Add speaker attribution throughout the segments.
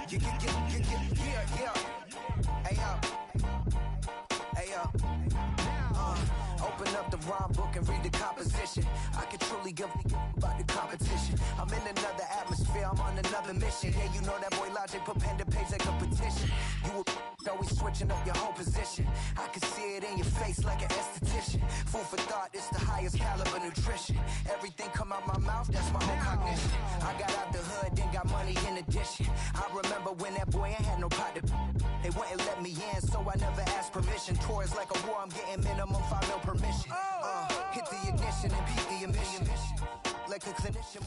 Speaker 1: Yeah. Hey, yo. Open up the rhyme book and read the composition. I can truly give about the competition. I'm in another atmosphere, I'm on another mission. Yeah, you know that boy Logic put pen to page like a petition. You always switching up your whole position. I can see it in your face like an esthetician. Food for thought, it's the highest caliber nutrition. Everything come out my mouth, that's my whole cognition. I got out the hood, then got money in addition. I remember when that boy ain't had no pot to. They wouldn't let me in, so I never asked permission. Tours like a war, I'm getting minimum 5 mil permission. Hit the ignition and beat the emission. Like a clinician.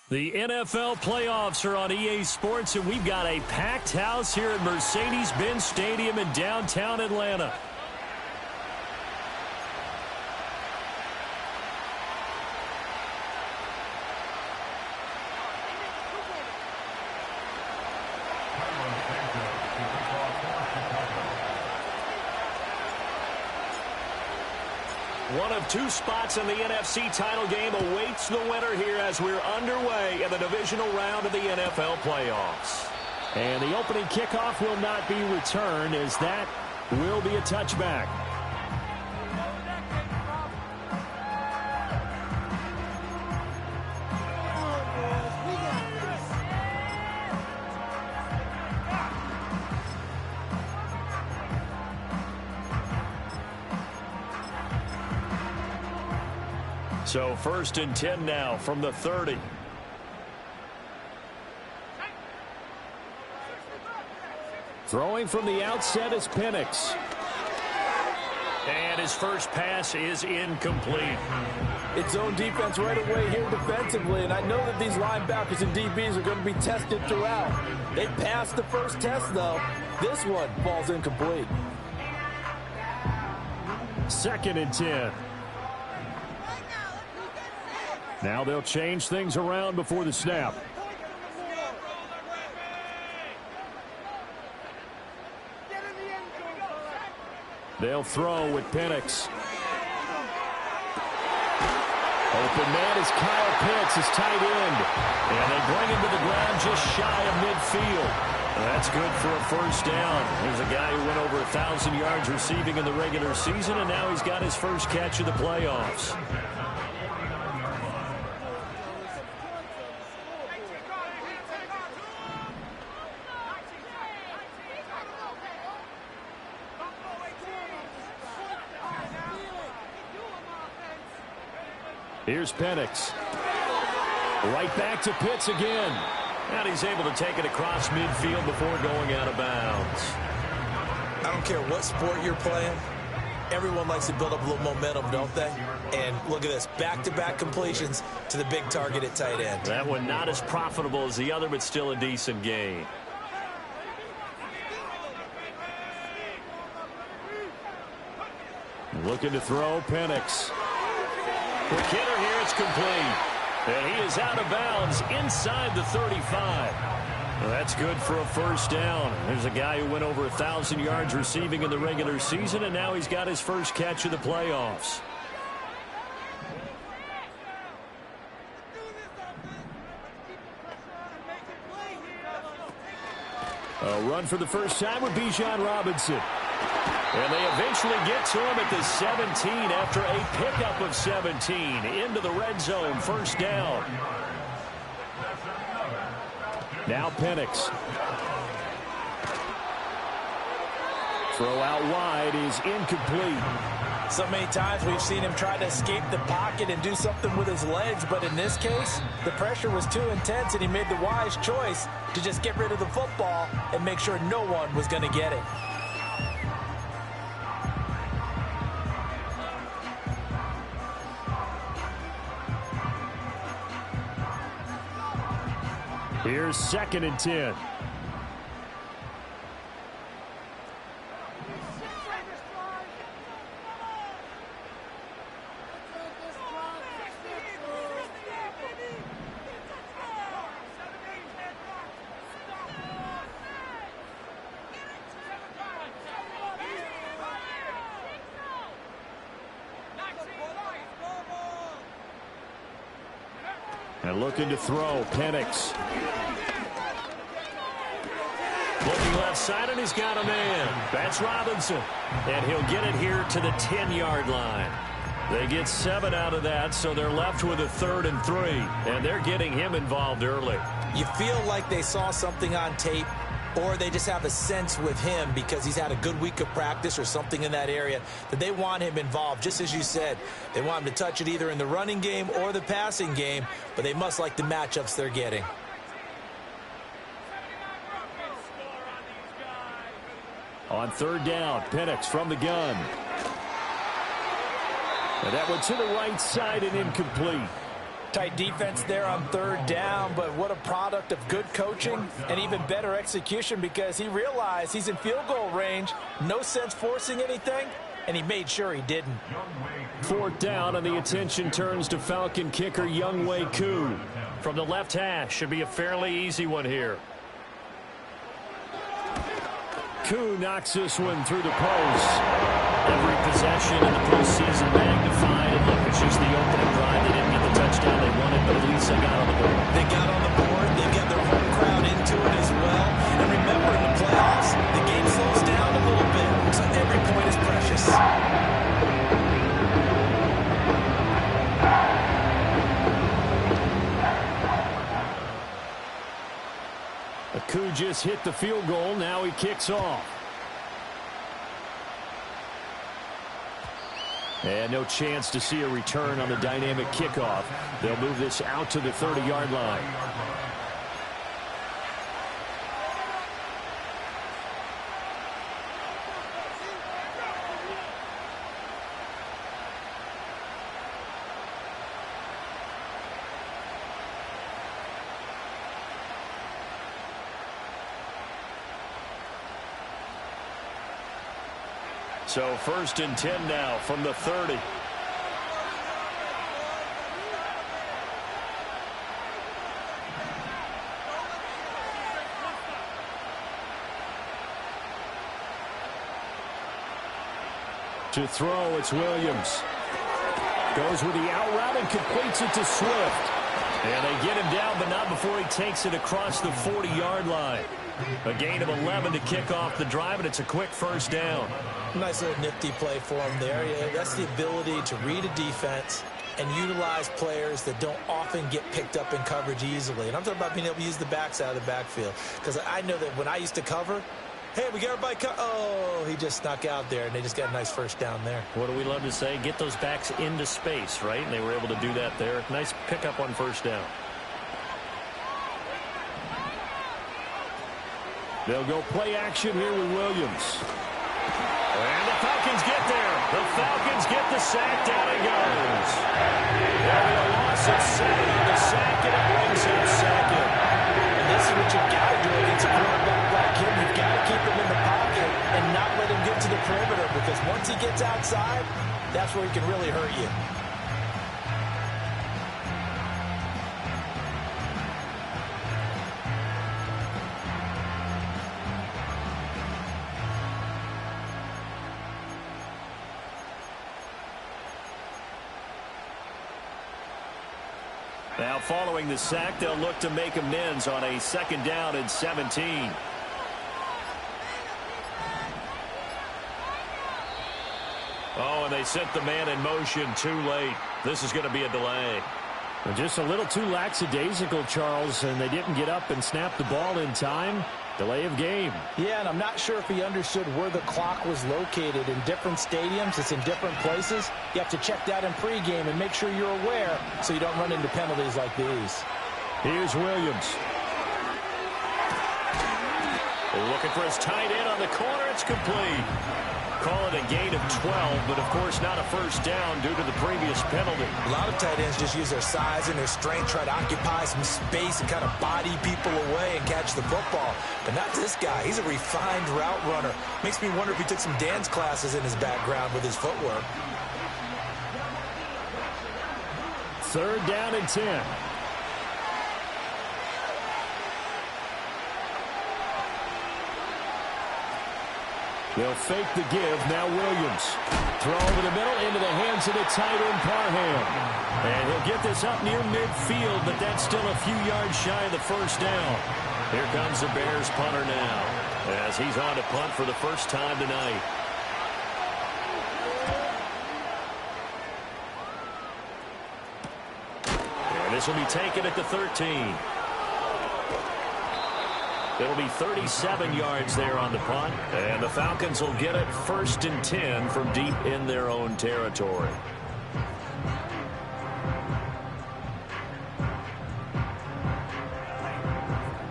Speaker 2: The NFL playoffs are on EA Sports, and we've got a packed house here at Mercedes-Benz Stadium in downtown Atlanta. One of two spots in the NFC title game awaits the winner here as we're underway in the divisional round of the NFL playoffs. And the opening kickoff will not be returned, as that will be a touchback. So 1st and 10 now from the 30. Throwing from the outset is Penix. And his first pass is incomplete.
Speaker 3: It's zone defense right away here defensively, and I know that these linebackers and DBs are going to be tested throughout. They passed the first test, though. This one falls incomplete.
Speaker 2: 2nd and 10. Now they'll change things around before the snap. They'll throw with Penix. Open man is Kyle Pitts, his tight end. And they bring him to the ground just shy of midfield. That's good for a first down. Here's a guy who went over 1,000 yards receiving in the regular season, and now he's got his first catch of the playoffs. Here's Penix. Right back to Pitts again. And he's able to take it across midfield before going out of bounds.
Speaker 4: I don't care what sport you're playing. Everyone likes to build up a little momentum, don't they? And look at this. Back-to-back completions to the big target at tight end.
Speaker 2: That one not as profitable as the other, but still a decent gain. Looking to throw, Penix. For Kidder here, it's complete. And he is out of bounds inside the 35. Well, that's good for a first down. There's a guy who went over 1,000 yards receiving in the regular season, and now he's got his first catch of the playoffs. A run for the first time with Bijan Robinson. And they eventually get to him at the 17 after a pickup of 17 into the red zone. First down. Now Penix. Throw out wide is incomplete.
Speaker 4: So many times we've seen him try to escape the pocket and do something with his legs, but in this case, the pressure was too intense and he made the wise choice to just get rid of the football and make sure no one was going to get it.
Speaker 2: Here's 2nd and 10. And looking to throw, Penix. Looking left side, and he's got a man. That's Robinson. And he'll get it here to the 10-yard line. They get 7 out of that, so they're left with a 3rd and 3. And they're getting him involved early.
Speaker 4: You feel like they saw something on tape, or they just have a sense with him because he's had a good week of practice or something in that area that they want him involved. Just as you said, they want him to touch it either in the running game or the passing game, but they must like the matchups they're getting.
Speaker 2: On 3rd down, Penix from the gun. And that one to the right side and incomplete.
Speaker 4: Tight defense there on 3rd down, but what a product of good coaching and even better execution because he realized he's in field goal range. No sense forcing anything, and he made sure he didn't.
Speaker 2: 4th down, and the attention turns to Falcon kicker Younghoe Koo. From the left hash, should be a fairly easy one here. Koo knocks this one through the post. Every possession in the postseason magnified. And look, it's just the opening drive. They didn't get the touchdown they wanted, but at least they got on the board.
Speaker 4: They got on the board. They've got their home crowd into it as well. And remember, in the playoffs, the game slows down a little bit, so every point is precious.
Speaker 2: Koo just hit the field goal. Now he kicks off. And no chance to see a return on the dynamic kickoff. They'll move this out to the 30-yard line. So 1st and 10 now from the 30. To throw, it's Williams. Goes with the out route and completes it to Swift. And they get him down, but not before he takes it across the 40-yard line. A gain of 11 to kick off the drive, and it's a quick 1st down.
Speaker 4: Nice little nifty play for him there. Yeah, that's the ability to read a defense and utilize players that don't often get picked up in coverage easily. And I'm talking about being able to use the backs out of the backfield. Because I know that when I used to cover, hey, we got everybody oh, he just snuck out there, and they just got a nice 1st down there.
Speaker 2: What do we love to say? Get those backs into space, right? And they were able to do that there. Nice pickup on 1st down. They'll go play action here with Williams. And the Falcons get there. The Falcons get the sack. Down it goes. There'll be a loss of 7 on the sack, and it brings up 2nd.
Speaker 4: And this is what you've got to do against a quarterback like him. You've got to keep him in the pocket and not let him get to the perimeter because once he gets outside, that's where he can really hurt you.
Speaker 2: Now following the sack, they'll look to make amends on a 2nd down and 17. Oh, and they sent the man in motion too late. This is going to be a delay. Just a little too lackadaisical, Charles, and they didn't get up and snap the ball in time. Delay of game.
Speaker 4: Yeah, and I'm not sure if he understood where the clock was located. In different stadiums, it's in different places. You have to check that in pregame and make sure you're aware so you don't run into penalties like these.
Speaker 2: Here's Williams. Looking for his tight end on the corner. It's complete. Call it a gain of 12, but of course not a 1st down due to the previous penalty.
Speaker 4: A lot of tight ends just use their size and their strength, try to occupy some space and kind of body people away and catch the football. But not this guy. He's a refined route runner. Makes me wonder if he took some dance classes in his background with his footwork.
Speaker 2: 3rd down and 10. They'll fake the give. Now Williams. Throw over the middle into the hands of the tight end, Parham. And he'll get this up near midfield, but that's still a few yards shy of the 1st down. Here comes the Bears punter now. as he's on to punt for the first time tonight. And this will be taken at the 13. It'll be 37 yards there on the punt, and the Falcons will get it 1st and 10 from deep in their own territory.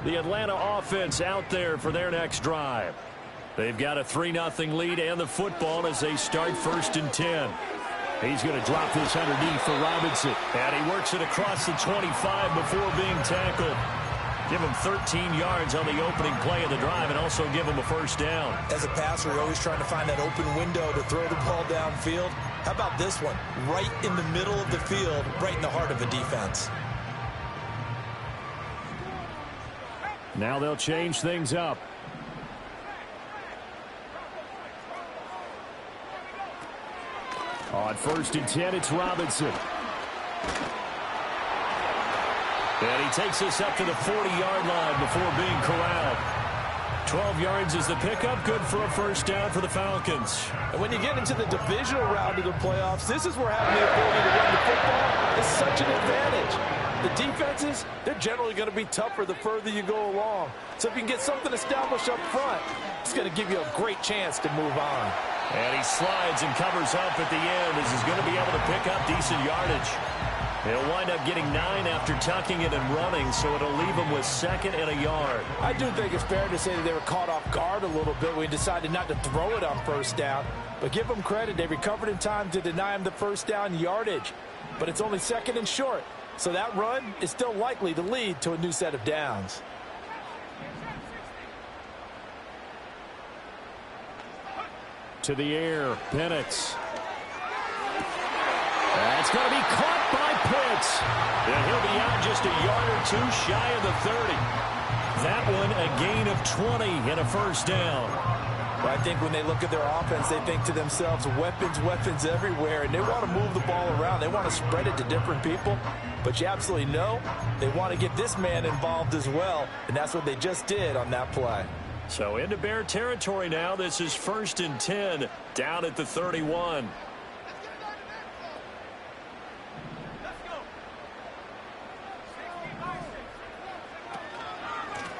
Speaker 2: The Atlanta offense out there for their next drive. They've got a 3-0 lead and the football as they start 1st and 10. He's going to drop this underneath for Robinson. And he works it across the 25 before being tackled. Give him 13 yards on the opening play of the drive and also give him a first down.
Speaker 4: As a passer, you're always trying to find that open window to throw the ball downfield. How about this one? Right in the middle of the field, right in the heart of a defense.
Speaker 2: Now they'll change things up. On 1st and 10, it's Robinson. And he takes us up to the 40-yard line before being corralled. 12 yards is the pickup, good for a first down for the Falcons.
Speaker 3: And when you get into the divisional round of the playoffs, this is where having the ability to run the football is such an advantage. The defenses, they're generally going to be tougher the further you go along. So if you can get something established up front, it's going to give you a great chance to move on.
Speaker 2: And he slides and covers up at the end as he's going to be able to pick up decent yardage. He'll wind up getting 9 after tucking it and running, so it'll leave him with 2nd and a yard.
Speaker 3: I do think it's fair to say that they were caught off guard a little bit when he decided not to throw it on first down. But give them credit, they recovered in time to deny him the first down yardage. But it's only 2nd and short, so that run is still likely to lead to a new set of downs.
Speaker 2: To the air, Penix. That's going to be caught by Pitts. And he'll be out just a yard or 2 shy of the 30. That one a gain of 20 and a first down.
Speaker 3: Well, I think when they look at their offense, they think to themselves, weapons, weapons everywhere, and they want to move the ball around. They want to spread it to different people. But you absolutely know they want to get this man involved as well, and that's what they just did on that play.
Speaker 2: So into Bear territory now. This is 1st and 10 down at the 31.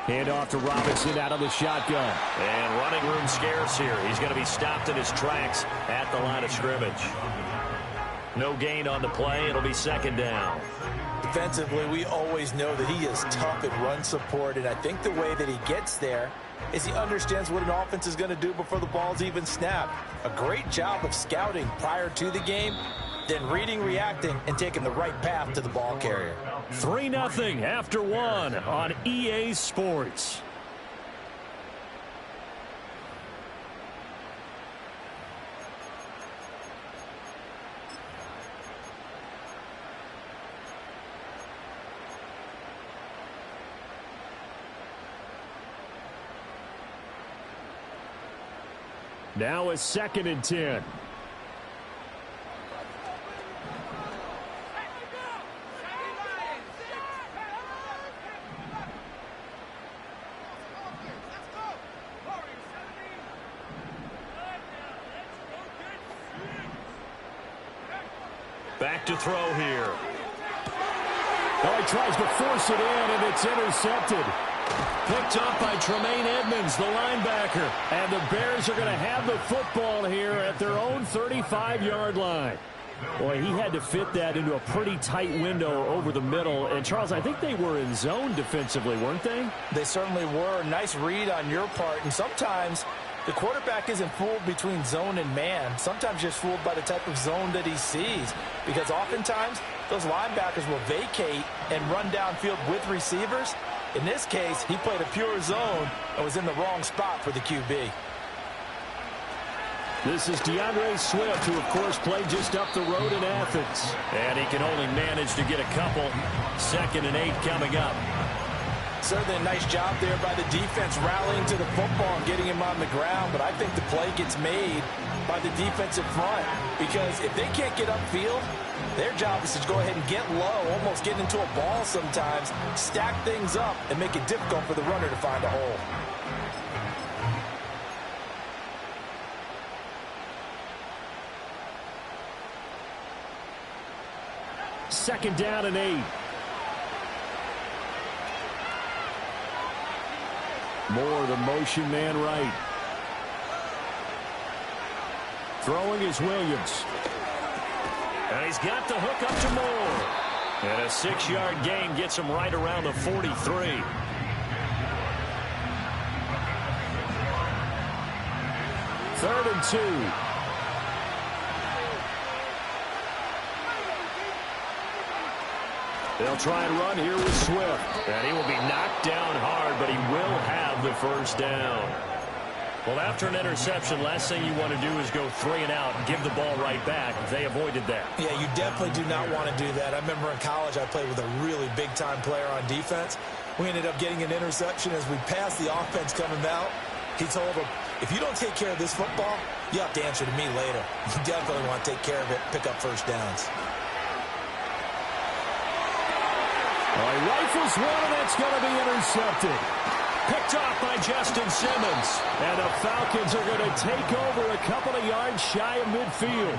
Speaker 2: Hand off to Robinson out of the shotgun. And running room scarce here. He's going to be stopped in his tracks at the line of scrimmage. No gain on the play. It'll be 2nd down.
Speaker 4: Defensively, we always know that he is tough at run support, and I think the way that he gets there is he understands what an offense is going to do before the ball's even snapped. A great job of scouting prior to the game, then reading, reacting, and taking the right path to the ball carrier.
Speaker 2: 3-0 after 1 on EA Sports. Now a 2nd and 10. Back to throw here. Oh, he tries to force it in, and it's intercepted. Picked up by Tremaine Edmonds, the linebacker. And the Bears are going to have the football here at their own 35-yard line. Boy, he had to fit that into a pretty tight window over the middle. And, Charles, I think they were in zone defensively, weren't they?
Speaker 4: They certainly were. Nice read on your part. And sometimes the quarterback isn't fooled between zone and man. Sometimes just fooled by the type of zone that he sees. Because oftentimes, those linebackers will vacate and run downfield with receivers. In this case, he played a pure zone and was in the wrong spot for the QB.
Speaker 2: This is DeAndre Swift, who, of course, played just up the road in Athens. And he can only manage to get a couple. 2nd and 8 coming up.
Speaker 4: Certainly a nice job there by the defense rallying to the football and getting him on the ground. But I think the play gets made by the defensive front. Because if they can't get upfield, their job is to go ahead and get low, almost get into a ball sometimes, stack things up, and make it difficult for the runner to find a hole.
Speaker 2: 2nd down and 8. Moore, the motion man right. Throwing is Williams. And he's got the hook up to Moore. And a 6-yard gain gets him right around the 43. Third and 2. They'll try and run here with Swift. And he will be knocked down hard, but he will have the first down. Well, after an interception, last thing you want to do is go 3 and out and give the ball right back. They avoided that.
Speaker 4: Yeah, you definitely do not want to do that. I remember in college I played with a really big-time player on defense. We ended up getting an interception as we passed the offense coming out. He told him, if you don't take care of this football, you have to answer to me later. You definitely want to take care of it, pick up first downs.
Speaker 2: He rifles one, and that's going to be intercepted. Picked off by Justin Simmons. And the Falcons are going to take over a couple of yards shy of midfield.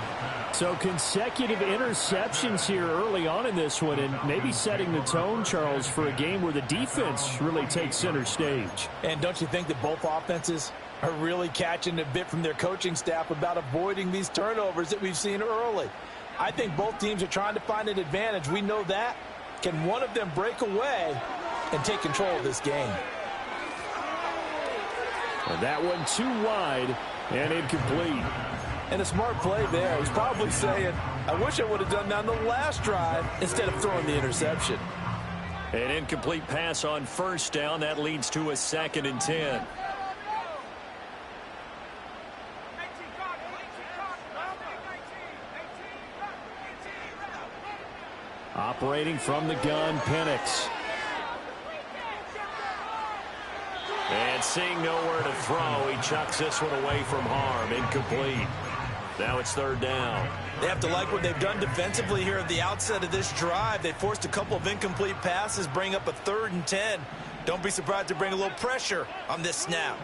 Speaker 2: So consecutive interceptions here early on in this one, and maybe setting the tone, Charles, for a game where the defense really takes center stage.
Speaker 4: And don't you think that both offenses are really catching a bit from their coaching staff about avoiding these turnovers that we've seen early? I think both teams are trying to find an advantage. We know that. Can one of them break away and take control of this game?
Speaker 2: And that one too wide and incomplete.
Speaker 4: And a smart play there. He's probably saying, I wish I would have done that on the last drive instead of throwing the interception.
Speaker 2: An incomplete pass on first down. That leads to a 2nd and 10. Operating from the gun, Penix. And seeing nowhere to throw, he chucks this one away from harm. Incomplete. Now it's 3rd down.
Speaker 4: They have to like what they've done defensively here at the outset of this drive. They forced a couple of incomplete passes, bring up a 3rd and 10. Don't be surprised to bring a little pressure on this snap.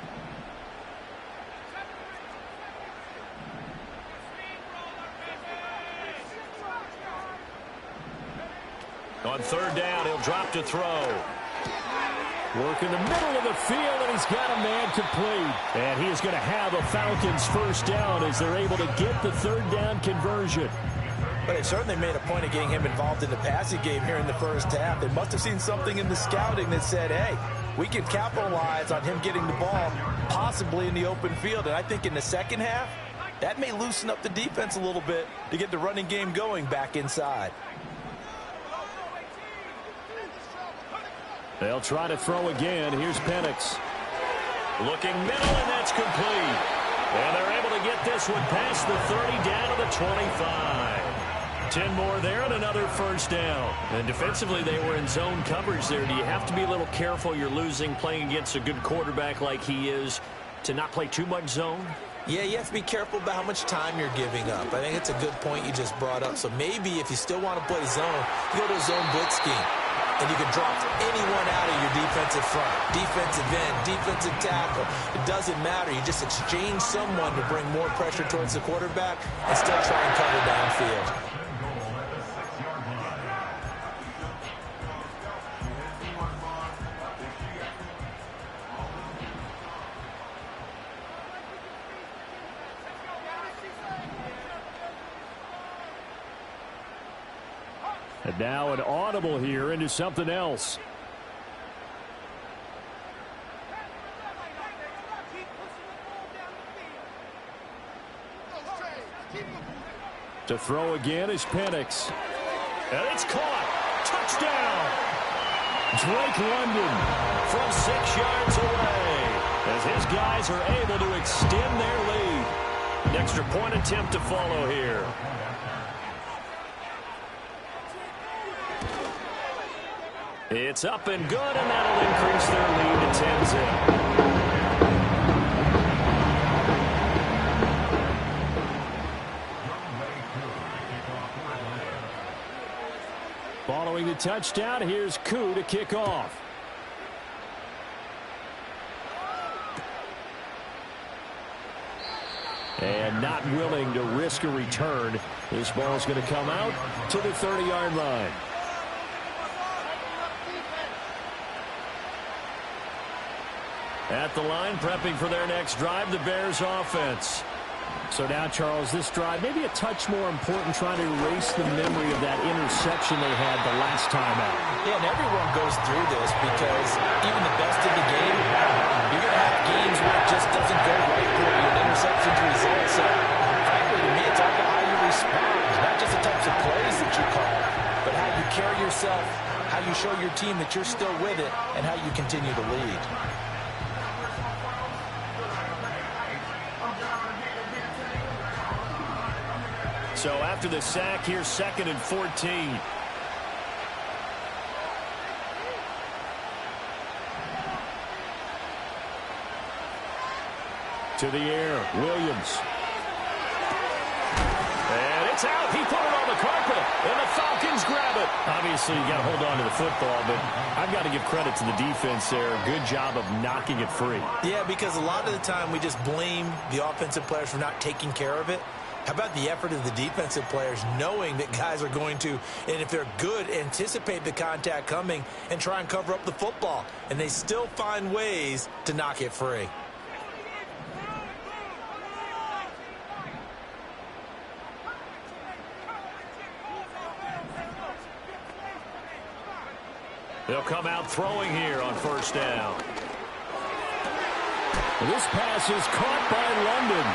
Speaker 2: On 3rd down, he'll drop to throw. Work in the middle of the field, and he's got a man complete. And he is going to have a Falcons first down as they're able to get the 3rd down conversion.
Speaker 4: But they certainly made a point of getting him involved in the passing game here in the first half. They must have seen something in the scouting that said, hey, we can capitalize on him getting the ball possibly in the open field. And I think in the second half, that may loosen up the defense a little bit to get the running game going back inside.
Speaker 2: They'll try to throw again. Here's Penix. Looking middle, and that's complete. And they're able to get this one past the 30 down to the 25. 10 more there and another first down. And defensively, they were in zone coverage there. Do you have to be a little careful? You're losing playing against a good quarterback like he is to not play too much zone?
Speaker 4: Yeah, you have to be careful about how much time you're giving up. I think it's a good point you just brought up. So maybe if you still want to play zone, you go to a zone blitz scheme. And you can drop anyone out of your defensive front, defensive end, defensive tackle. It doesn't matter. You just exchange someone to bring more pressure towards the quarterback and still try and cover downfield.
Speaker 2: And now an audible here into something else. To throw again is Penix. And it's caught. Touchdown. Drake London from 6 yards away as his guys are able to extend their lead. An extra point attempt to follow here. It's up and good, and that'll increase their lead to 10-zip. Following the touchdown, here's Koo to kick off. And not willing to risk a return. This ball is going to come out to the 30-yard line. At the line, prepping for their next drive, the Bears offense. So now, Charles, this drive maybe a touch more important, trying to erase the memory of that interception they had the last time out.
Speaker 4: Yeah, and everyone goes through this because even the best in the game, you're going to have games where it just doesn't go right for you, and interceptions result. So, frankly, to me, it's all about how you respond, not just the types of plays that you call, but how you carry yourself, how you show your team that you're still with it, and how you continue to lead.
Speaker 2: So after the sack, here's 2nd and 14. To the air, Williams. And it's out. He put it on the carpet, and the Falcons grab it. Obviously, you got to hold on to the football, but I've got to give credit to the defense there. Good job of knocking it free.
Speaker 4: Yeah, because a lot of the time we just blame the offensive players for not taking care of it. How about the effort of the defensive players knowing that guys are going to, and if they're good, anticipate the contact coming and try and cover up the football. And they still find ways to knock it free.
Speaker 2: They'll come out throwing here on 1st down. This pass is caught by London.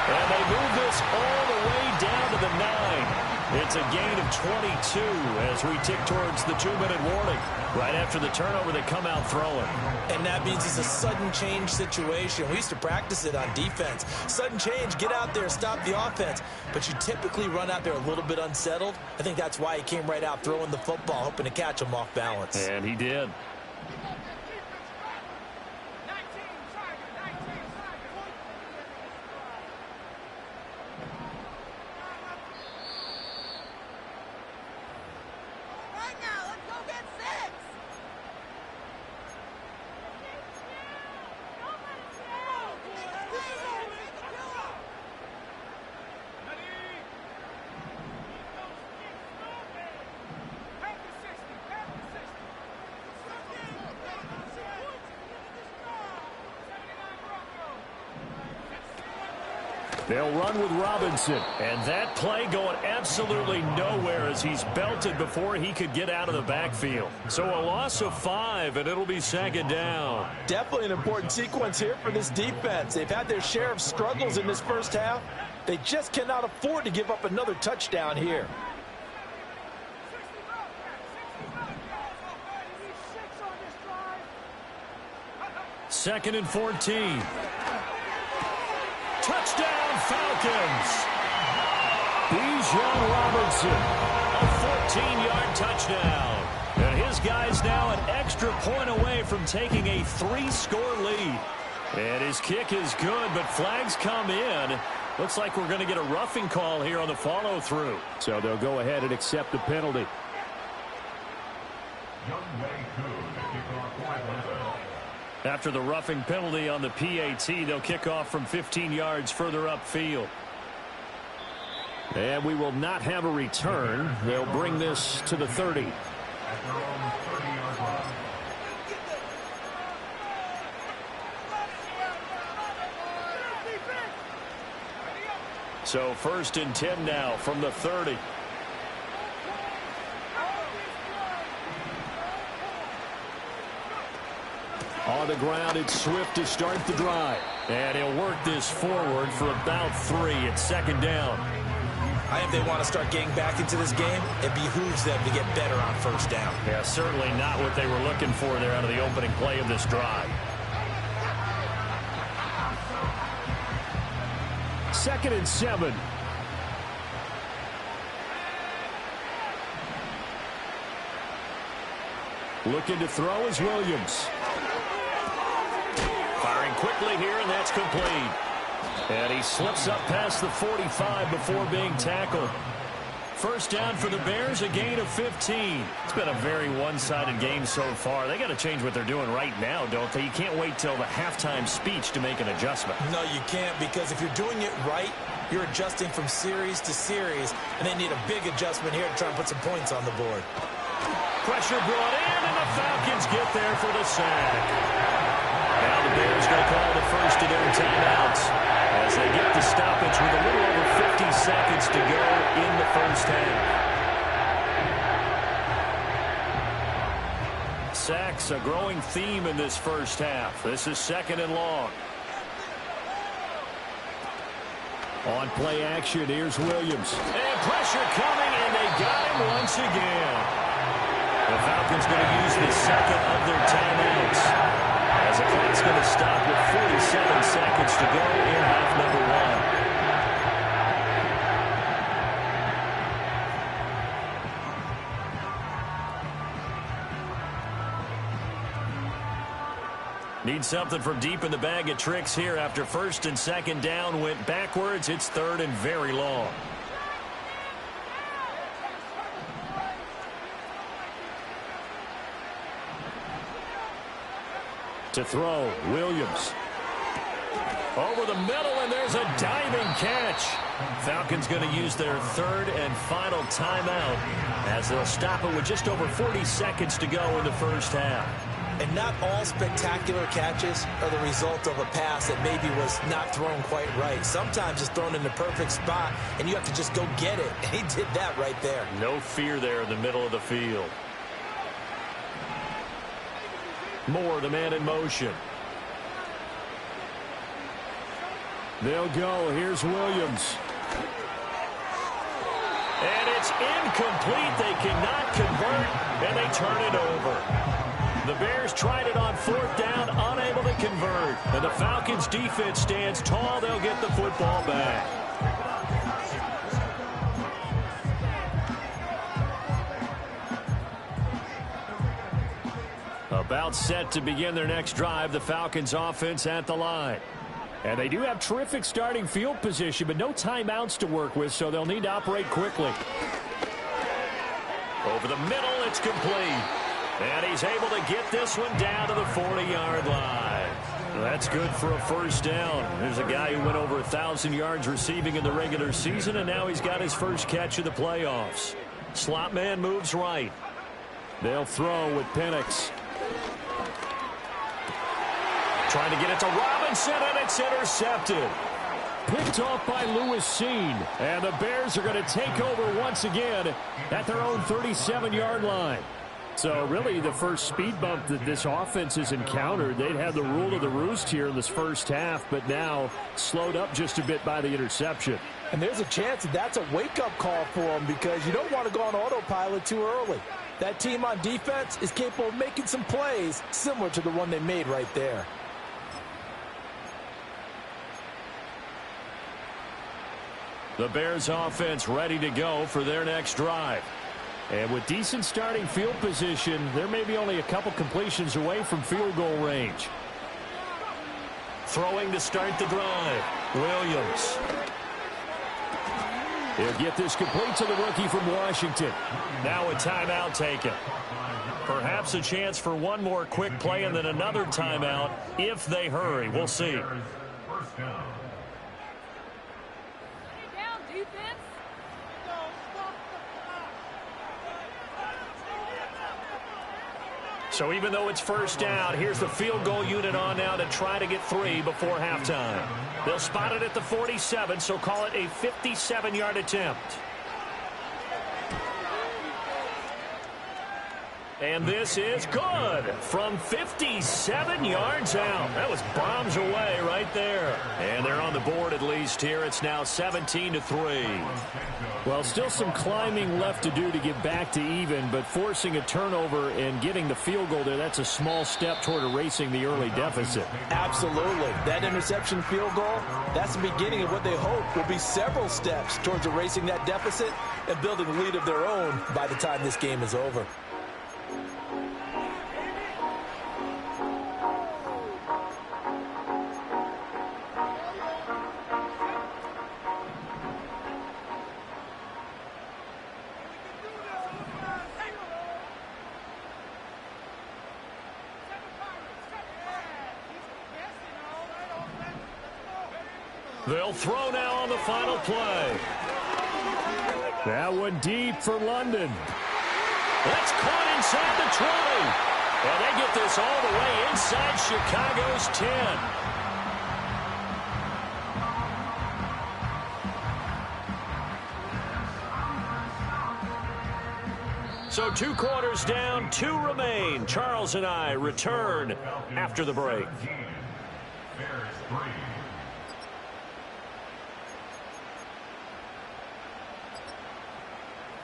Speaker 2: And they move this all the way down to the 9. It's a gain of 22 as we tick towards the 2-minute warning. Right after the turnover, they come out throwing.
Speaker 4: And that means it's a sudden change situation. We used to practice it on defense. Sudden change, get out there, stop the offense. But you typically run out there a little bit unsettled. I think that's why he came right out throwing the football, hoping to catch him off balance.
Speaker 2: And he did. They'll run with Robinson. And that play going absolutely nowhere as he's belted before he could get out of the backfield. So a loss of 5, and it'll be 2nd down.
Speaker 4: Definitely an important sequence here for this defense. They've had their share of struggles in this first half. They just cannot afford to give up another touchdown here.
Speaker 2: 2nd and 14. Touchdown, Falcons. Bijan Robinson, a 14-yard touchdown. And his guy's now an extra point away from taking a 3-score lead. And his kick is good, but flags come in. Looks like we're going to get a roughing call here on the follow-through. So they'll go ahead and accept the penalty. After the roughing penalty on the PAT, they'll kick off from 15 yards further upfield. And we will not have a return. They'll bring this to the 30. So 1st and 10 now from the 30. On the ground, it's Swift to start the drive. And he'll work this forward for about 3. It's 2nd down.
Speaker 4: I think they want to start getting back into this game. It behooves them to get better on 1st down.
Speaker 2: Yeah, certainly not what they were looking for there out of the opening play of this drive. 2nd and 7. Looking to throw is Williams. Firing quickly here, and that's complete. And he slips up past the 45 before being tackled. first down for the Bears, a gain of 15. It's been a very one-sided game so far. They got to change what they're doing right now, don't they? You can't wait till the halftime speech to make an adjustment.
Speaker 4: No, you can't, because if you're doing it right, you're adjusting from series to series, and they need a big adjustment here to try and put some points on the board.
Speaker 2: Pressure brought in, and the Falcons get there for the sack. Now the Bears going to call the first of their timeouts as they get the stoppage with a little over 50 seconds to go in the first half. Sacks, a growing theme in this first half. This is 2nd and long. On play action, here's Williams. And pressure coming, and they got him once again. The Falcons going to use the second of their timeouts, as the clock's going to stop with 47 seconds to go in half number 1. Need something from deep in the bag of tricks here after 1st and 2nd down went backwards. It's 3rd and very long. To throw, Williams. Over the middle, and there's a diving catch. Falcons going to use their 3rd and final timeout as they'll stop it with just over 40 seconds to go in the first half.
Speaker 4: And not all spectacular catches are the result of a pass that maybe was not thrown quite right. Sometimes it's thrown in the perfect spot, and you have to just go get it. And he did that right there.
Speaker 2: No fear there in the middle of the field. Moore, the man in motion. They'll go. Here's Williams. And it's incomplete. They cannot convert, and they turn it over. The Bears tried it on 4th down, unable to convert. And the Falcons' defense stands tall. They'll get the football back. About set to begin their next drive, the Falcons offense at the line. And they do have terrific starting field position, but no timeouts to work with, so they'll need to operate quickly. Over the middle, it's complete. And he's able to get this one down to the 40-yard line. That's good for a first down. There's a guy who went over 1,000 yards receiving in the regular season, and now he's got his first catch of the playoffs. Slot man moves right. They'll throw with Penix. Trying to get it to Robinson, and it's intercepted. Picked off by Lewis Cine. And the Bears are going to take over once again at their own 37-yard line. So really the first speed bump that this offense has encountered, they'd had the rule of the roost here in this first half, but now slowed up just a bit by the interception.
Speaker 4: And there's a chance that that's a wake-up call for them, because you don't want to go on autopilot too early. That team on defense is capable of making some plays similar to the one they made right there.
Speaker 2: The Bears offense ready to go for their next drive. And with decent starting field position, they're maybe only a couple completions away from field goal range. Throwing to start the drive, Williams. He'll get this complete to the rookie from Washington. Now a timeout taken. Perhaps a chance for one more quick play and then another timeout if they hurry. We'll see. So even though it's first down, here's the field goal unit on now to try to get 3 before halftime. They'll spot it at the 47, so call it a 57-yard attempt. And this is good from 57 yards out. That was bombs away right there. And they're on the board at least here. It's now 17-3. Well, still some climbing left to do to get back to even, but forcing a turnover and getting the field goal there, that's a small step toward erasing the early deficit.
Speaker 4: Absolutely. That interception field goal, that's the beginning of what they hope will be several steps towards erasing that deficit and building a lead of their own by the time this game is over.
Speaker 2: They'll throw now on the final play. That one deep for London. That's caught inside the 20. And they get this all the way inside Chicago's 10. So 2 quarters down, 2 remain. Charles and I return after the break.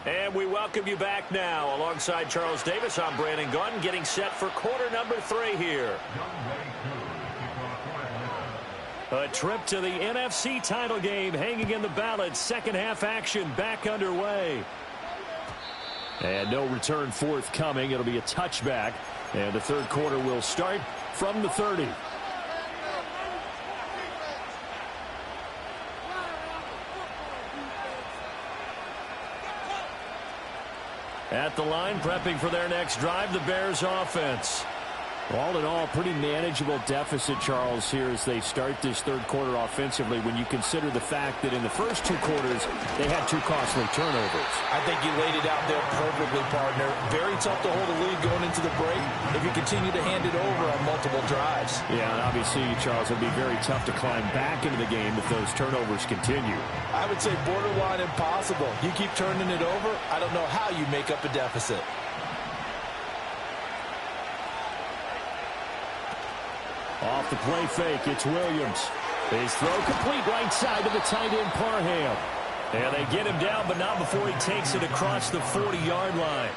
Speaker 2: And we welcome you back now. Alongside Charles Davis, I'm Brandon Gaudin, getting set for quarter number 3 here. A trip to the NFC title game hanging in the balance. Second half action back underway. And no return forthcoming. It'll be a touchback. And the third quarter will start from the 30. At the line, prepping for their next drive, the Bears offense. All in all, pretty manageable deficit, Charles, here as they start this third quarter offensively when you consider the fact that in the first 2 quarters, they had 2 costly turnovers.
Speaker 4: I think you laid it out there perfectly, partner. Very tough to hold a lead going into the break if you continue to hand it over on multiple drives.
Speaker 2: Yeah, and obviously, Charles, it'll be very tough to climb back into the game if those turnovers continue.
Speaker 4: I would say borderline impossible. You keep turning it over, I don't know how you make up a deficit.
Speaker 2: Off the play fake, it's Williams. His throw complete right side to the tight end, Parham. And they get him down, but not before he takes it across the 40-yard line.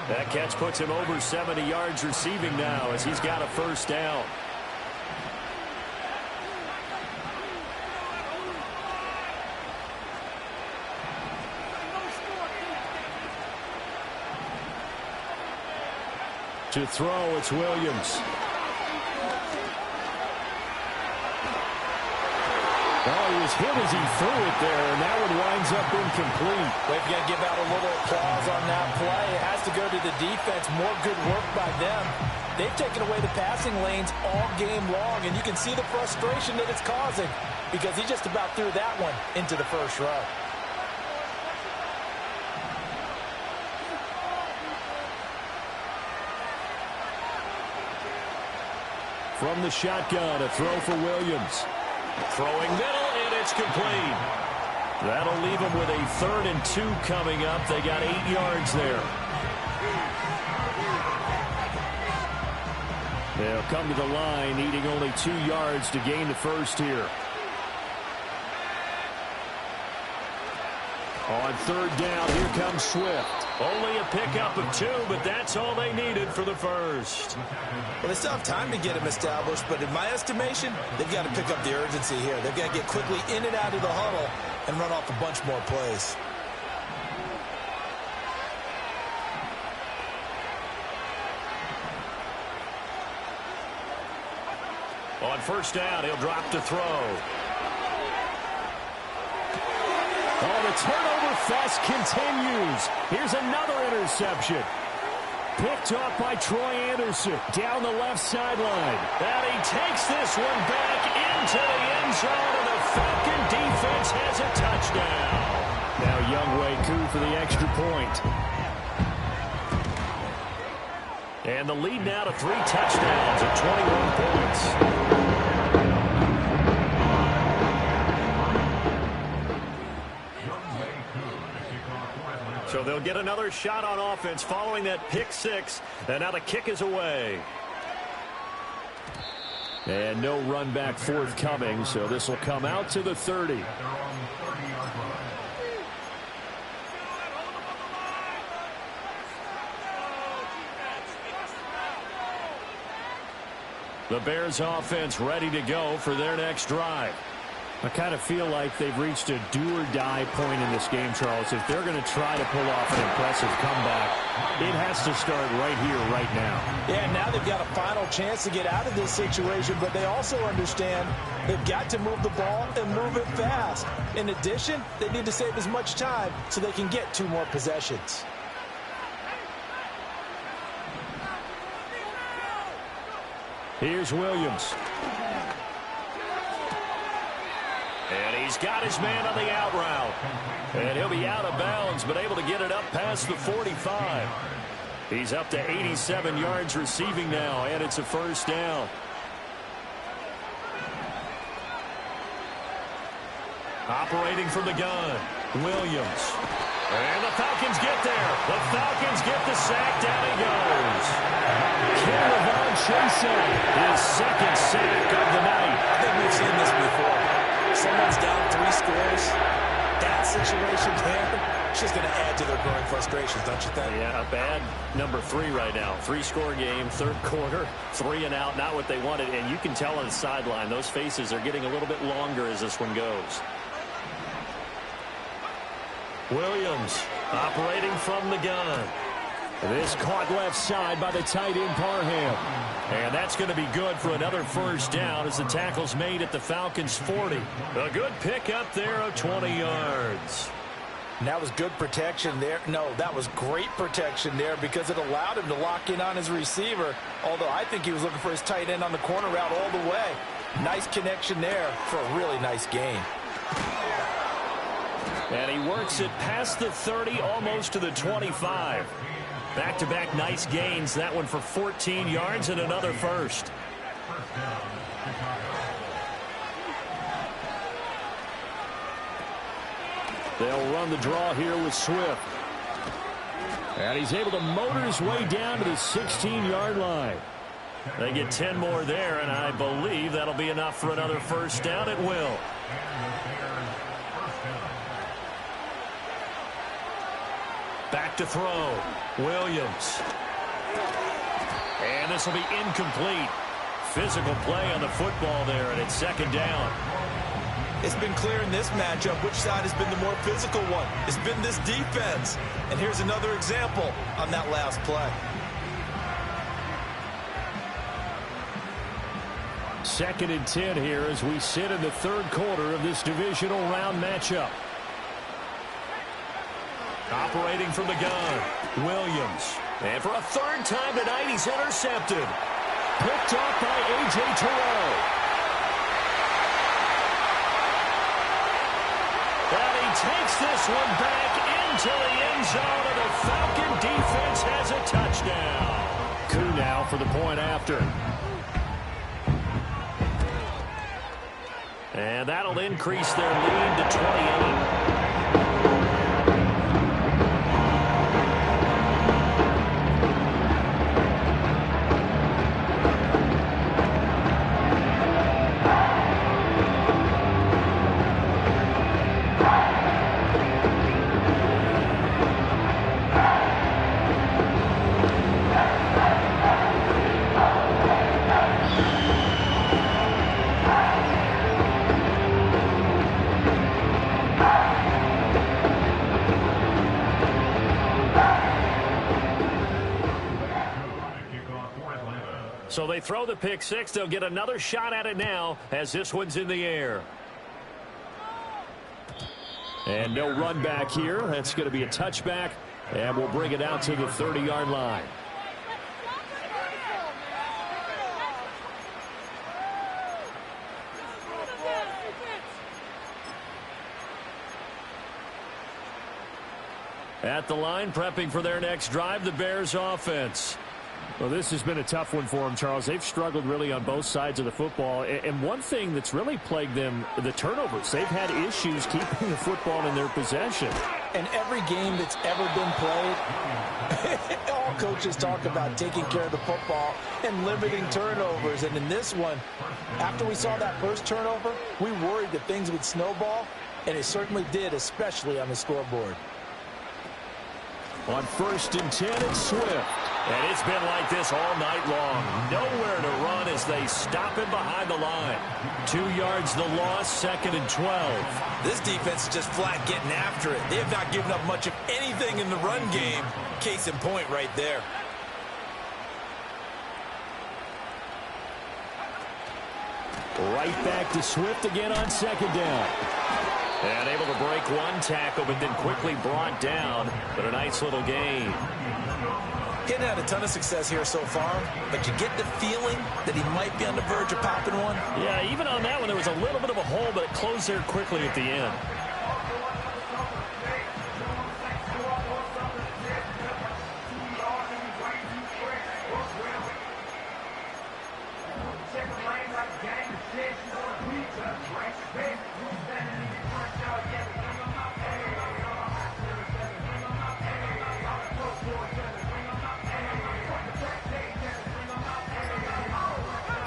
Speaker 2: That catch puts him over 70 yards receiving now as he's got a first down. To throw, it's Williams. Oh, he was hit as he threw it there, and that one winds up incomplete.
Speaker 4: Well, if you got to give out a little applause on that play, it has to go to the defense. More good work by them. They've taken away the passing lanes all game long, and you can see the frustration that it's causing because he just about threw that one into the first row.
Speaker 2: From the shotgun, a throw for Williams. Throwing middle, and it's complete. That'll leave them with a 3rd and 2 coming up. They got 8 yards there. They'll come to the line, needing only 2 yards to gain the first here. On 3rd down, here comes Swift. Only a pickup of 2, but that's all they needed for the first.
Speaker 4: Well, they still have time to get him established, but in my estimation, they've got to pick up the urgency here. They've got to get quickly in and out of the huddle and run off a bunch more plays.
Speaker 2: On first down, he'll drop to throw. Oh, the turnover fest continues. Here's another interception. Picked off by Troy Anderson down the left sideline. And he takes this one back into the end zone, and the Falcon defense has a touchdown. Now Younghoe Koo for the extra point. And the lead now to 3 touchdowns at 21 points. So they'll get another shot on offense following that pick 6. And now the kick is away. And no run back forthcoming, so this will come out to the 30. The Bears offense ready to go for their next drive. I kind of feel like they've reached a do-or-die point in this game, Charles. If they're going to try to pull off an impressive comeback, it has to start right here, right now.
Speaker 4: Yeah, now they've got a final chance to get out of this situation, but they also understand they've got to move the ball and move it fast. In addition, they need to save as much time so they can get 2 more possessions.
Speaker 2: Here's Williams. He's got his man on the out route. And he'll be out of bounds, but able to get it up past the 45. He's up to 87 yards receiving now, and it's a first down. Operating from the gun, Williams. And the Falcons get there. The Falcons get the sack. Down he goes. K'Lavon Chaisson, his second sack of the night.
Speaker 4: I think we've seen this before. Someone's down 3 scores. That situation there, it's just going to add to their growing frustrations, don't you think?
Speaker 2: Yeah, a bad number 3 right now. 3-score game, third quarter, 3 and out, not what they wanted. And you can tell on the sideline, those faces are getting a little bit longer as this one goes. Williams operating from the gun. This caught left side by the tight end Parham. And that's going to be good for another first down as the tackle's made at the Falcons' 40. A good pickup there of 20 yards.
Speaker 4: And that was good protection there. No, that was great protection there because it allowed him to lock in on his receiver. Although I think he was looking for his tight end on the corner route all the way. Nice connection there for a really nice gain.
Speaker 2: And he works it past the 30, almost to the 25. Back-to-back nice gains. That one for 14 yards and another first. They'll run the draw here with Swift. And he's able to motor his way down to the 16-yard line. They get 10 more there, and I believe that'll be enough for another first down. It will. Back to throw. Williams. And this will be incomplete. Physical play on the football there, and it's second down.
Speaker 4: It's been clear in this matchup which side has been the more physical one. It's been this defense. And here's another example on that last play.
Speaker 2: Second and 10 here as we sit in the third quarter of this divisional round matchup. Operating from the gun, Williams. And for a third time tonight, he's intercepted. Picked off by A.J. Terrell. And he takes this one back into the end zone, and the Falcon defense has a touchdown. Coup now for the point after. And that'll increase their lead to 28. So they throw the pick six. They'll get another shot at it now as this one's in the air. And no run back here. That's going to be a touchback. And we'll bring it out to the 30-yard line. At the line, prepping for their next drive, the Bears offense. Well, this has been a tough one for them, Charles. They've struggled really on both sides of the football. And one thing that's really plagued them, the turnovers. They've had issues keeping the football in their possession.
Speaker 4: And every game that's ever been played, all coaches talk about taking care of the football and limiting turnovers. And in this one, after we saw that first turnover, we worried that things would snowball, and it certainly did, especially on the scoreboard.
Speaker 2: On 1st and 10, it's Swift. And it's been like this all night long. Nowhere to run as they stop him behind the line. 2 yards the loss, 2nd and 12.
Speaker 4: This defense is just flat getting after it. They have not given up much of anything in the run game. Case in point right there.
Speaker 2: Right back to Swift again on 2nd down. And able to break one tackle, but then quickly brought down. But a nice little gain.
Speaker 4: He hasn't had a ton of success here so far, but you get the feeling that he might be on the verge of popping one.
Speaker 2: Yeah, even on that one, there was a little bit of a hole, but it closed there quickly at the end.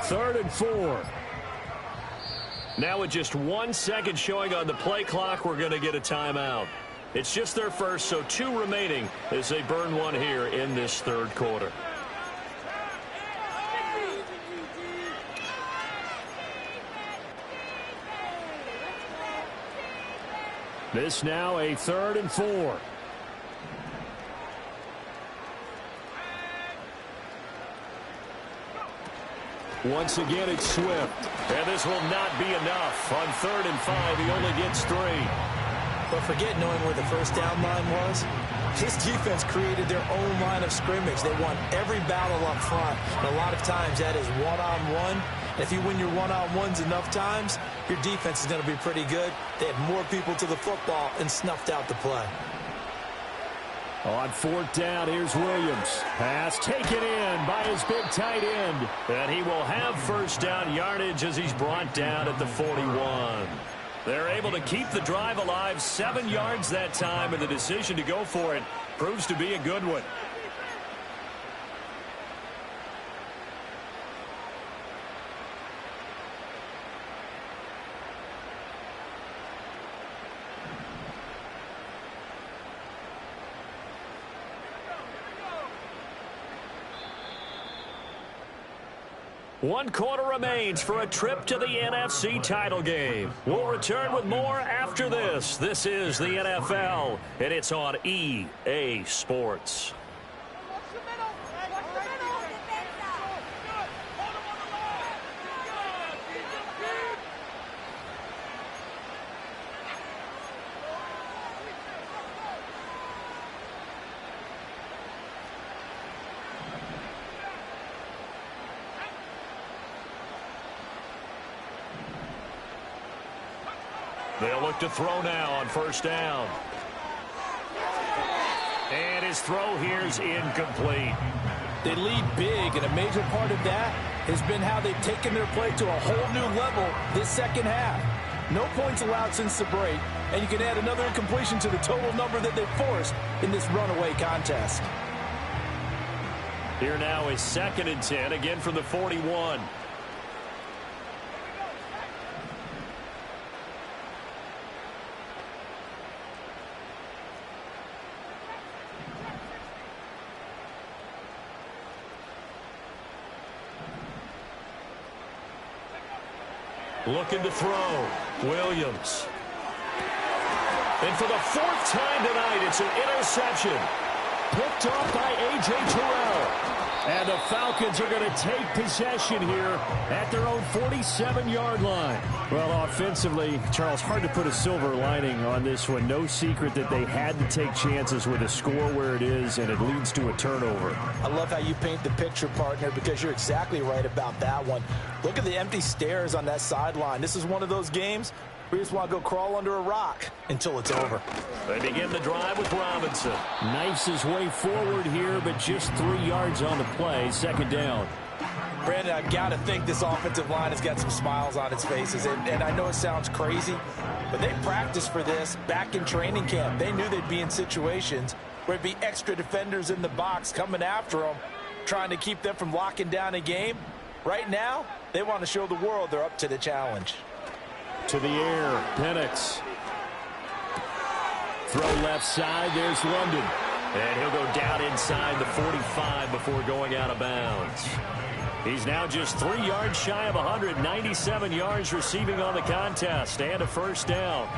Speaker 2: Third and 4. Now with just 1 second showing on the play clock, we're going to get a timeout. It's just their first, so 2 remaining as they burn one here in this third quarter. This now a 3rd and 4. Once again, it's Swift. And this will not be enough. On 3rd and 5, he only gets 3.
Speaker 4: But forget knowing where the first down line was. His defense created their own line of scrimmage. They won every battle up front. And a lot of times that is one-on-one. And if you win your one-on-ones enough times, your defense is going to be pretty good. They had more people to the football and snuffed out the play.
Speaker 2: On 4th down, here's Williams. Pass taken in by his big tight end. And he will have first down yardage as he's brought down at the 41. They're able to keep the drive alive, 7 yards that time, and the decision to go for it proves to be a good one. One quarter remains for a trip to the NFC title game. We'll return with more after this. This is the NFL, and it's on EA Sports. They'll look to throw now on first down. And his throw here is incomplete.
Speaker 4: They lead big, and a major part of that has been how they've taken their play to a whole new level this second half. No points allowed since the break, and you can add another incompletion to the total number that they've forced in this runaway contest.
Speaker 2: Here now is 2nd and 10, again from the 41. Looking to throw. Williams. And for the 4th time tonight, it's an interception. Picked off by A.J. Terrell. And the Falcons are going to take possession here at their own 47-yard line. Well, offensively, Charles, hard to put a silver lining on this one. No secret that they had to take chances with a score where it is, and it leads to a turnover.
Speaker 4: I love how you paint the picture, partner, because you're exactly right about that one. Look at the empty stairs on that sideline. This is one of those games where you just want to go crawl under a rock until it's over.
Speaker 2: They begin the drive with Robinson. Knifes his way forward here, but just 3 yards on the play. 2nd down.
Speaker 4: Brandon, I've got to think this offensive line has got some smiles on its faces. And I know it sounds crazy, but they practiced for this back in training camp. They knew they'd be in situations where it'd be extra defenders in the box coming after them, trying to keep them from locking down a game. Right now, they want to show the world they're up to the challenge.
Speaker 2: To the air, Penix. Throw left side, there's London. And he'll go down inside the 45 before going out of bounds. He's now just 3 yards shy of 197 yards receiving on the contest and a first down.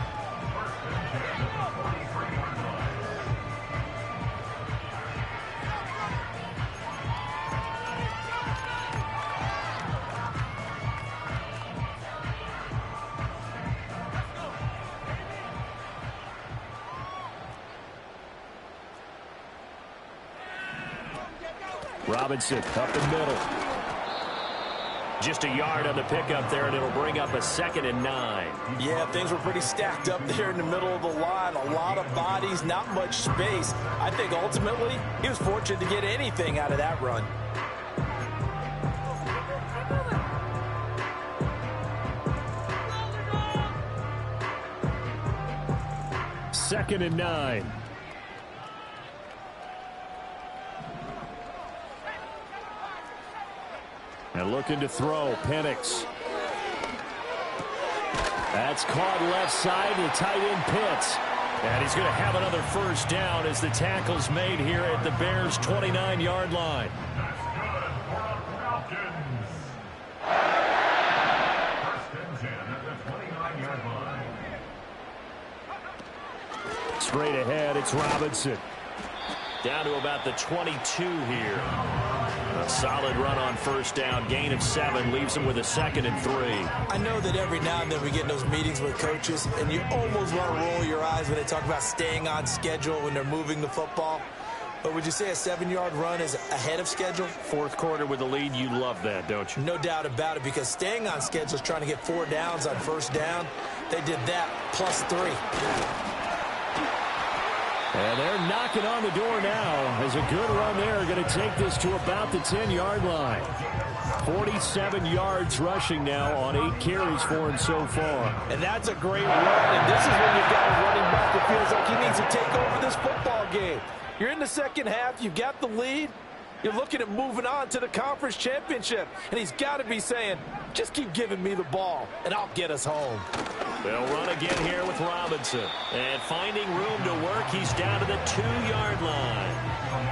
Speaker 2: Robinson up the middle. Just a yard on the pickup there, and it'll bring up a 2nd and 9.
Speaker 4: Yeah, things were pretty stacked up there in the middle of the line. A lot of bodies, not much space. I think ultimately he was fortunate to get anything out of that run.
Speaker 2: Second and 9. And looking to throw, Penix. That's caught left side to tight end Pitts. And he's going to have another first down as the tackle's made here at the Bears' 29-yard line. Straight ahead, it's Robinson. Down to about the 22 here. A solid run on first down. Gain of 7 leaves him with a 2nd and 3.
Speaker 4: I know that every now and then we get in those meetings with coaches, and you almost want to roll your eyes when they talk about staying on schedule when they're moving the football. But would you say a 7-yard run is ahead of schedule?
Speaker 2: Fourth quarter with the lead, you love that, don't you?
Speaker 4: No doubt about it, because staying on schedule is trying to get 4 downs on first down. They did that plus 3.
Speaker 2: And they're knocking on the door now as a good run there. Going to take this to about the 10-yard line. 47 yards rushing now on 8 carries for him so far.
Speaker 3: And that's a great run. And this is when you've got a running back that feels like he needs to take over this football game. You're in the second half. You've got the lead. You're looking at moving on to the conference championship. And he's got to be saying, just keep giving me the ball, and I'll get us home.
Speaker 2: They'll run again here with Robinson. And finding room to work, he's down to the 2-yard line.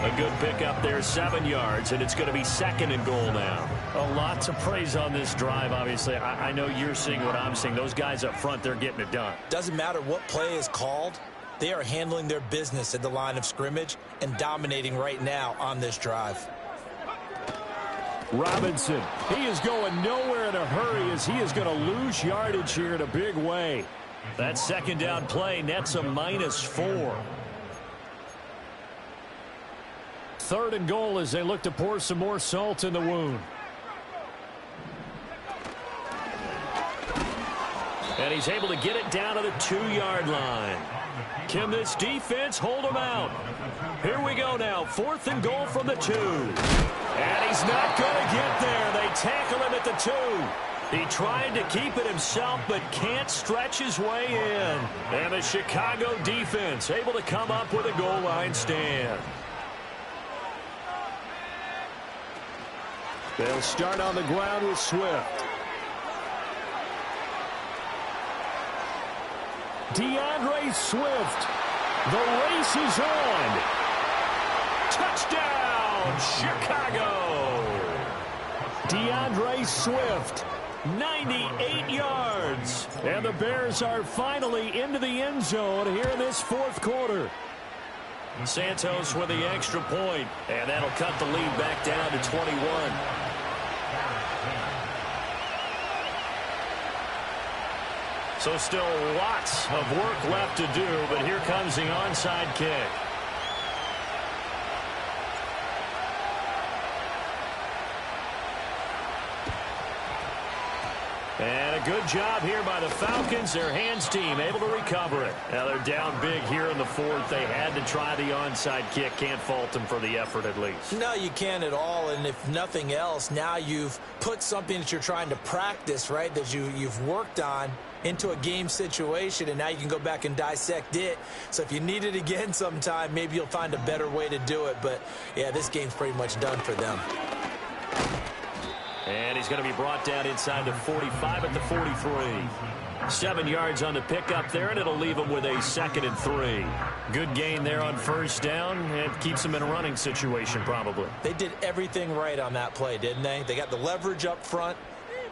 Speaker 2: A good pickup there, 7 yards, and it's going to be 2nd and goal now. A lot to praise on this drive, obviously. I know you're seeing what I'm seeing. Those guys up front, they're getting it done.
Speaker 4: Doesn't matter what play is called. They are handling their business at the line of scrimmage and dominating right now on this drive.
Speaker 2: Robinson, he is going nowhere in a hurry as he is going to lose yardage here in a big way. That 2nd down play nets a -4. 3rd and goal as they look to pour some more salt in the wound. And he's able to get it down to the 2-yard line. Can this defense hold him out? Here we go now. 4th and goal from the 2. And he's not going to get there. They tackle him at the 2. He tried to keep it himself, but can't stretch his way in. And the Chicago defense able to come up with a goal line stand. They'll start on the ground with Swift. DeAndre Swift. The race is on. Touchdown, Chicago. DeAndre Swift, 98 yards. And the Bears are finally into the end zone here in this 4th quarter. Santos with the extra point, and that'll cut the lead back down to 21. So still lots of work left to do, but here comes the onside kick. And a good job here by the Falcons. Their hands team able to recover it. Now they're down big here in the 4th. They had to try the onside kick. Can't fault them for the effort at least.
Speaker 4: No, you can't at all. And if nothing else, now you've put something that you're trying to practice, right, that you've worked on into a game situation, and now you can go back and dissect it. So if you need it again sometime, maybe you'll find a better way to do it. But, yeah, this game's pretty much done for them.
Speaker 2: And he's going to be brought down inside the 45 at the 43. 7 yards on the pickup there, and it'll leave him with a 2nd and 3. Good gain there on first down. It keeps him in a running situation probably.
Speaker 4: They did everything right on that play, didn't they? They got the leverage up front,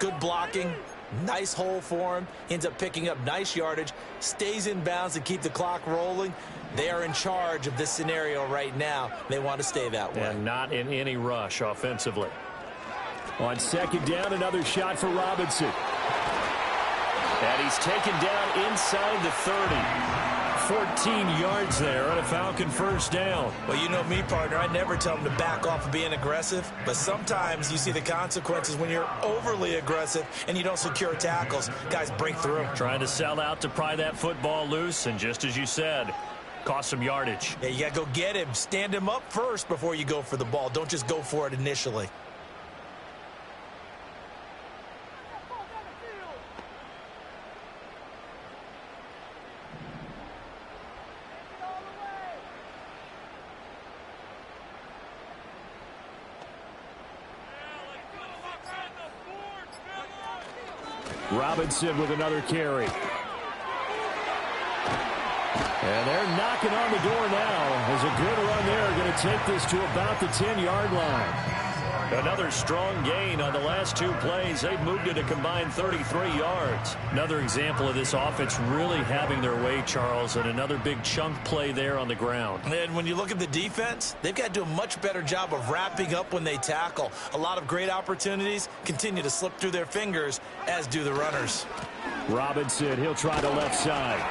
Speaker 4: good blocking, nice hole for him. Ends up picking up nice yardage, stays in bounds to keep the clock rolling. They are in charge of this scenario right now. They want to stay that way.
Speaker 2: And not in any rush offensively. On 2nd down, another shot for Robinson. And he's taken down inside the 30. 14 yards there on a Falcon first down.
Speaker 4: Well, you know me, partner. I never tell them to back off of being aggressive, but sometimes you see the consequences when you're overly aggressive and you don't secure tackles. Guys break through.
Speaker 2: Trying to sell out to pry that football loose, and just as you said, cost some yardage.
Speaker 4: Yeah, you got to go get him. Stand him up first before you go for the ball. Don't just go for it initially.
Speaker 2: Robinson with another carry. And they're knocking on the door now as a good run there going to take this to about the 10-yard line. Another strong gain on the last two plays. They've moved it a combined 33 yards. Another example of this offense really having their way, Charles, and another big chunk play there on the ground.
Speaker 4: And when you look at the defense, they've got to do a much better job of wrapping up when they tackle. A lot of great opportunities continue to slip through their fingers, as do the runners.
Speaker 2: Robinson, he'll try the left side.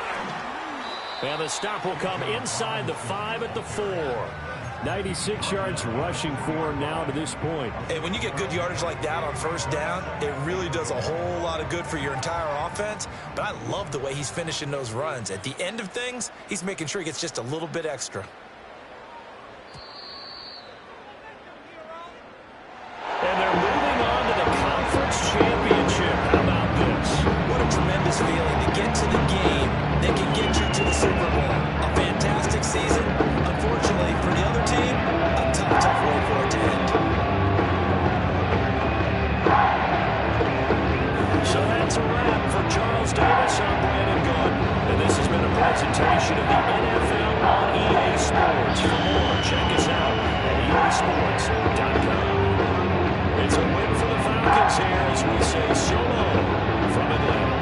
Speaker 2: And the stop will come inside the 5 at the 4. 96 yards rushing for him now to this point.
Speaker 4: And when you get good yardage like that on first down, it really does a whole lot of good for your entire offense. But I love the way he's finishing those runs. At the end of things, he's making sure he gets just a little bit extra.
Speaker 2: And they're moving on to the conference championship. How about this?
Speaker 4: What a tremendous feeling to get to the game that can get you to the Super Bowl. A fantastic season. Unfortunately, for the other team, a tough way for it to end.
Speaker 2: So that's a wrap for Charles Davis. I'm Brandon Gunn. And this has been a presentation of the NFL on EA Sports. For more, check us out at easports.com. It's a win for the Falcons here as we say so long from Atlanta.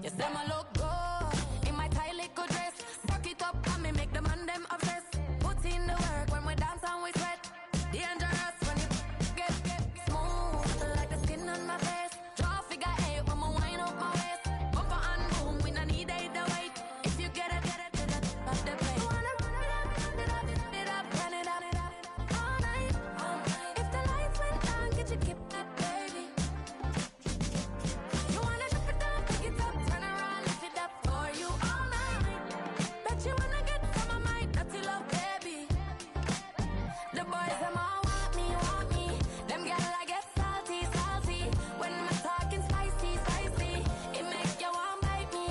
Speaker 5: You say my look good in my tight little dress. Fuck it up and me make the man them obsessed. Put in the work when we dance and we sweat. Dangerous when you get smooth like the skin on my face. Draw figure eight when me wind up my waist. Bumper and boom, we no need either wait. If you get it, off the plate. You wanna run it up, run it up all night. If the lights went down, get your kip up, baby. You wanna drop it down, pick it up, turn around, lift it up for you all night. Bet you wanna get some of my dirty love, baby. The boys them all want me. Them girl I get salty. When I'm talking spicy. It make you want bite me.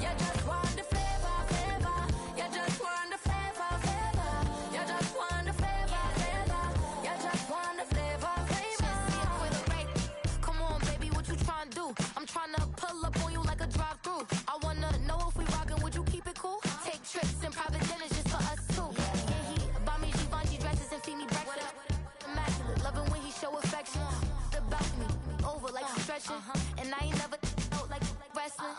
Speaker 5: You just want the flavor. You just want the flavor. You just want the flavor. You just want the flavor. With a break. Come on, baby, what you tryna do? I'm tryna pull up on you like a drive-through. I wanna know if we rockin', would you keep it cool? Take trips and private dinners just for us two. Yeah, he buy me Givenchy dresses and feed me breakfast. Immaculate, loving when he show affection. About me, over like stretching. And I ain't never out like wrestling.